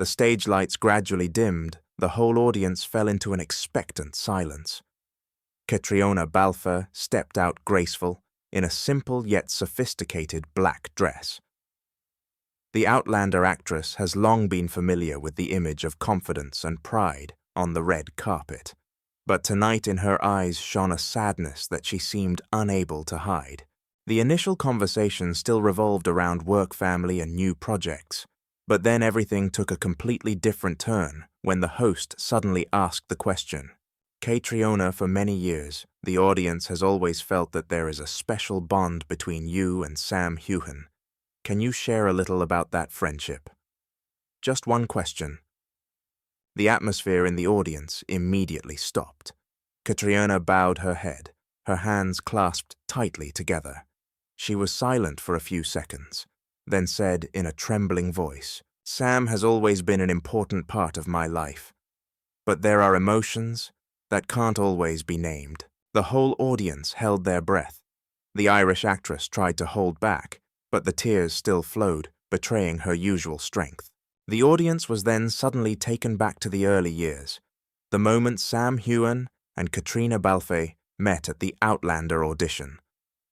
The stage lights gradually dimmed, the whole audience fell into an expectant silence. Caitriona Balfe stepped out graceful, in a simple yet sophisticated black dress. The Outlander actress has long been familiar with the image of confidence and pride on the red carpet, but tonight in her eyes shone a sadness that she seemed unable to hide. The initial conversation still revolved around work, family, and new projects, but then everything took a completely different turn when the host suddenly asked the question, "Caitriona, for many years, the audience has always felt that there is a special bond between you and Sam Heughan. Can you share a little about that friendship?" Just one question. The atmosphere in the audience immediately stopped. Caitriona bowed her head, her hands clasped tightly together. She was silent for a few seconds, then said in a trembling voice, "Sam has always been an important part of my life, but there are emotions that can't always be named." The whole audience held their breath. The Irish actress tried to hold back, but the tears still flowed, betraying her usual strength. The audience was then suddenly taken back to the early years, the moment Sam Heughan and Caitriona Balfe met at the Outlander audition.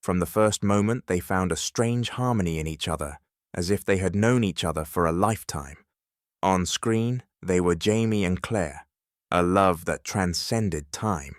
From the first moment, they found a strange harmony in each other, as if they had known each other for a lifetime. On screen, they were Jamie and Claire, a love that transcended time.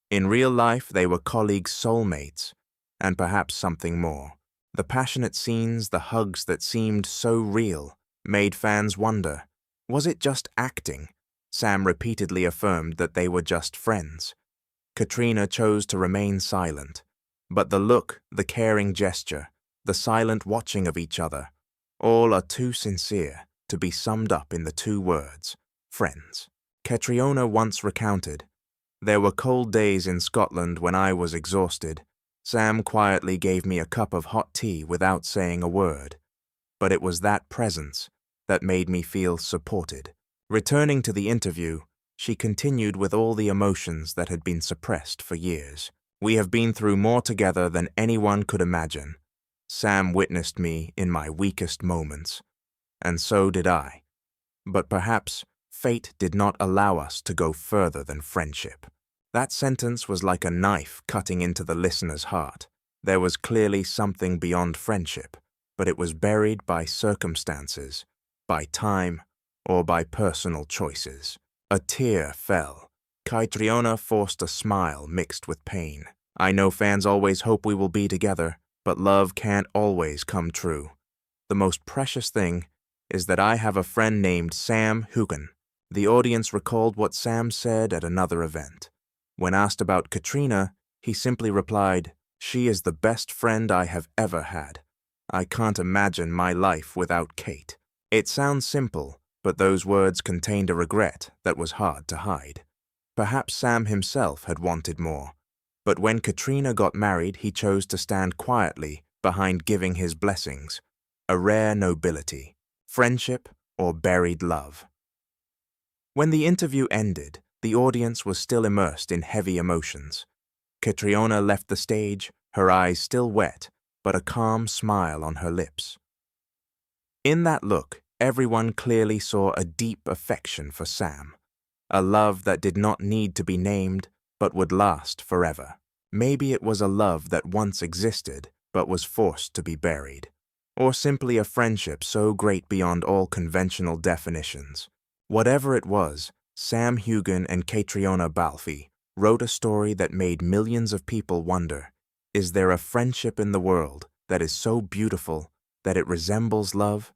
In real life, they were colleagues, soulmates, and perhaps something more. The passionate scenes, the hugs that seemed so real, made fans wonder, was it just acting? Sam repeatedly affirmed that they were just friends. Caitriona chose to remain silent, but the look, the caring gesture, the silent watching of each other, all are too sincere to be summed up in the two words, friends. Caitriona once recounted, "There were cold days in Scotland when I was exhausted. Sam quietly gave me a cup of hot tea without saying a word, but it was that presence that made me feel supported." Returning to the interview, she continued with all the emotions that had been suppressed for years. "We have been through more together than anyone could imagine. Sam witnessed me in my weakest moments, and so did I. But perhaps fate did not allow us to go further than friendship." That sentence was like a knife cutting into the listener's heart. There was clearly something beyond friendship, but it was buried by circumstances, by time, or by personal choices. A tear fell. Caitriona forced a smile mixed with pain. "I know fans always hope we will be together, but love can't always come true. The most precious thing is that I have a friend named Sam Heughan." The audience recalled what Sam said at another event. When asked about Caitriona, he simply replied, "She is the best friend I have ever had. I can't imagine my life without Kate." It sounds simple, but those words contained a regret that was hard to hide. Perhaps Sam himself had wanted more, but when Caitriona got married, he chose to stand quietly behind giving his blessings, a rare nobility, friendship or buried love. When the interview ended, the audience was still immersed in heavy emotions. Caitriona left the stage, her eyes still wet, but a calm smile on her lips. In that look, everyone clearly saw a deep affection for Sam, a love that did not need to be named but would last forever. Maybe it was a love that once existed but was forced to be buried, or simply a friendship so great beyond all conventional definitions. Whatever it was, Sam Heughan and Caitriona Balfe wrote a story that made millions of people wonder, is there a friendship in the world that is so beautiful that it resembles love,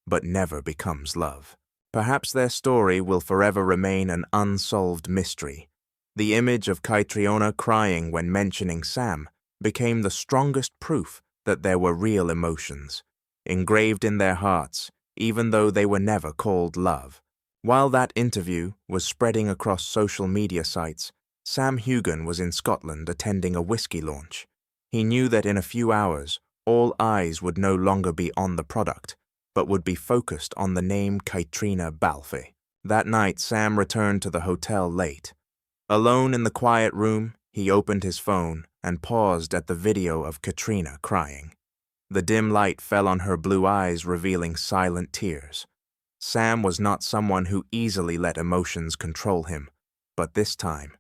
but never becomes love? Perhaps their story will forever remain an unsolved mystery. The image of Caitriona crying when mentioning Sam became the strongest proof that there were real emotions, engraved in their hearts, even though they were never called love. While that interview was spreading across social media sites, Sam Heughan was in Scotland attending a whiskey launch. He knew that in a few hours, all eyes would no longer be on the product, but would be focused on the name Caitriona Balfe. That night, Sam returned to the hotel late. Alone in the quiet room, he opened his phone and paused at the video of Caitriona crying. The dim light fell on her blue eyes, revealing silent tears. Sam was not someone who easily let emotions control him, but this time,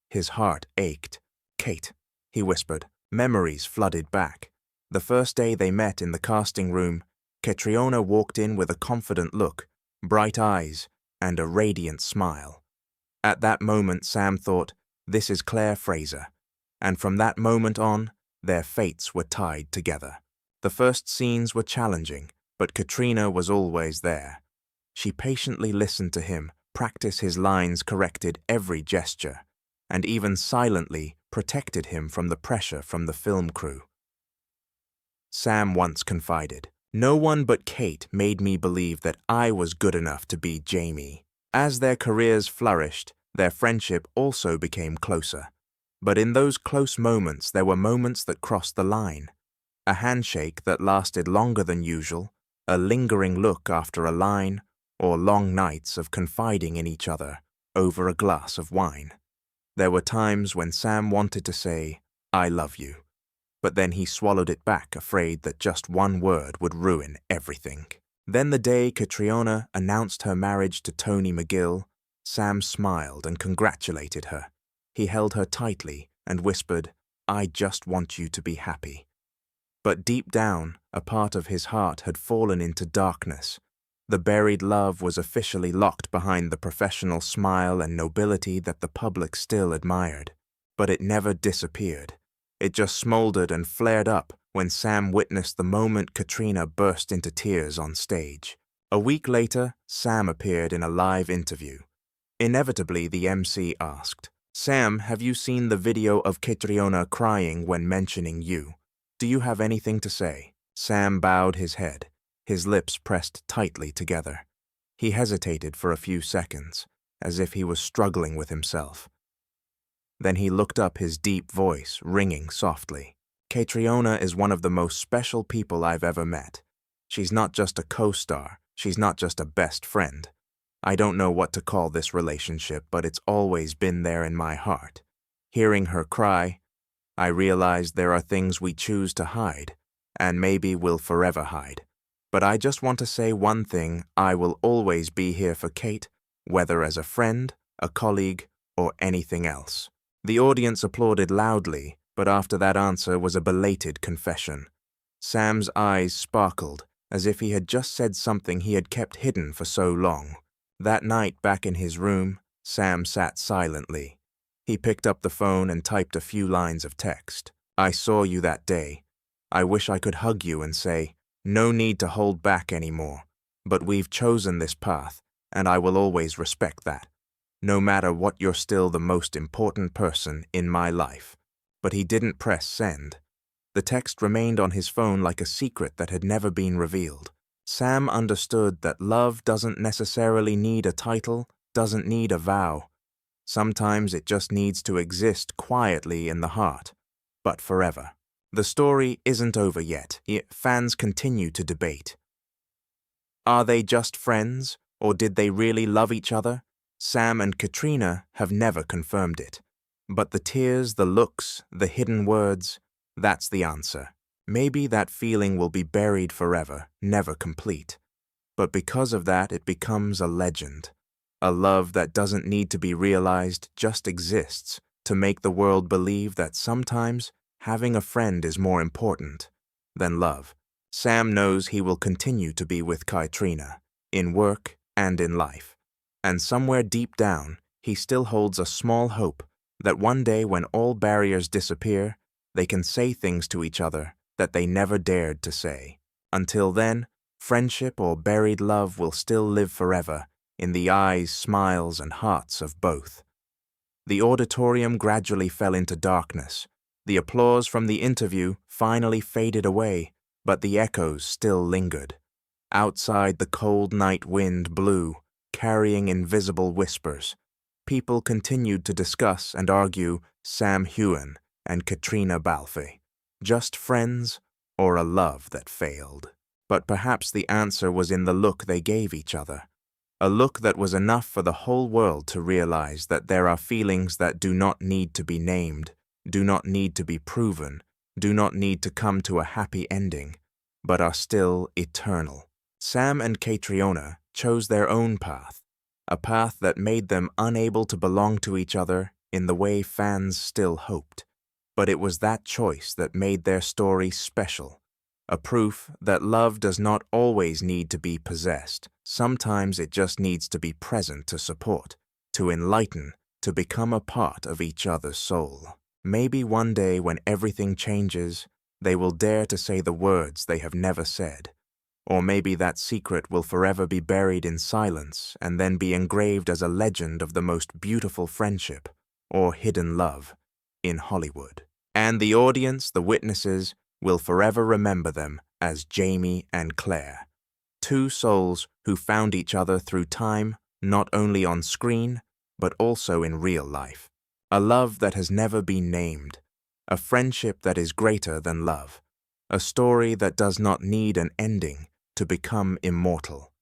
his heart ached. "Kate," he whispered. Memories flooded back. The first day they met in the casting room, Caitriona walked in with a confident look, bright eyes, and a radiant smile. At that moment, Sam thought, "This is Claire Fraser," and from that moment on, their fates were tied together. The first scenes were challenging, but Caitriona was always there. She patiently listened to him, practiced his lines, corrected every gesture, and even silently protected him from the pressure from the film crew. Sam once confided, "No one but Kate made me believe that I was good enough to be Jamie." As their careers flourished, their friendship also became closer. But in those close moments, there were moments that crossed the line. A handshake that lasted longer than usual, a lingering look after a line, or long nights of confiding in each other over a glass of wine. There were times when Sam wanted to say, "I love you," but then he swallowed it back, afraid that just one word would ruin everything. Then the day Caitriona announced her marriage to Tony McGill, Sam smiled and congratulated her. He held her tightly and whispered, "I just want you to be happy." But deep down, a part of his heart had fallen into darkness. The buried love was officially locked behind the professional smile and nobility that the public still admired. But it never disappeared. It just smoldered and flared up when Sam witnessed the moment Caitriona burst into tears on stage. A week later, Sam appeared in a live interview. Inevitably, the MC asked, "Sam, have you seen the video of Caitriona crying when mentioning you? Do you have anything to say?" Sam bowed his head, his lips pressed tightly together. He hesitated for a few seconds, as if he was struggling with himself. Then he looked up, his deep voice ringing softly. "Caitriona is one of the most special people I've ever met. She's not just a co-star, she's not just a best friend. I don't know what to call this relationship, but it's always been there in my heart. Hearing her cry, I realized there are things we choose to hide, and maybe will forever hide. But I just want to say one thing: I will always be here for Kate, whether as a friend, a colleague, or anything else." The audience applauded loudly, but after that answer was a belated confession. Sam's eyes sparkled, as if he had just said something he had kept hidden for so long. That night, back in his room, Sam sat silently. He picked up the phone and typed a few lines of text. "I saw you that day. I wish I could hug you and say, no need to hold back anymore. But we've chosen this path, and I will always respect that. No matter what, you're still the most important person in my life." But he didn't press send. The text remained on his phone like a secret that had never been revealed. Sam understood that love doesn't necessarily need a title, doesn't need a vow. Sometimes it just needs to exist quietly in the heart, but forever. The story isn't over yet. Fans continue to debate. Are they just friends, or did they really love each other? Sam and Caitriona have never confirmed it. But the tears, the looks, the hidden words, that's the answer. Maybe that feeling will be buried forever, never complete. But because of that, it becomes a legend. A love that doesn't need to be realized, just exists, to make the world believe that sometimes having a friend is more important than love. Sam knows he will continue to be with Caitriona, in work and in life. And somewhere deep down, he still holds a small hope that one day when all barriers disappear, they can say things to each other that they never dared to say. Until then, friendship or buried love will still live forever in the eyes, smiles, and hearts of both. The auditorium gradually fell into darkness. The applause from the interview finally faded away, but the echoes still lingered. Outside, the cold night wind blew, carrying invisible whispers. People continued to discuss and argue Sam Heughan and Caitriona Balfe. Just friends, or a love that failed? But perhaps the answer was in the look they gave each other. A look that was enough for the whole world to realize that there are feelings that do not need to be named, do not need to be proven, do not need to come to a happy ending, but are still eternal. Sam and Caitriona chose their own path, a path that made them unable to belong to each other in the way fans still hoped. But it was that choice that made their story special, a proof that love does not always need to be possessed. Sometimes it just needs to be present to support, to enlighten, to become a part of each other's soul. Maybe one day when everything changes, they will dare to say the words they have never said. Or maybe that secret will forever be buried in silence and then be engraved as a legend of the most beautiful friendship or hidden love in Hollywood. And the audience, the witnesses, will forever remember them as Jamie and Claire, two souls who found each other through time, not only on screen, but also in real life. A love that has never been named, a friendship that is greater than love, a story that does not need an ending to become immortal.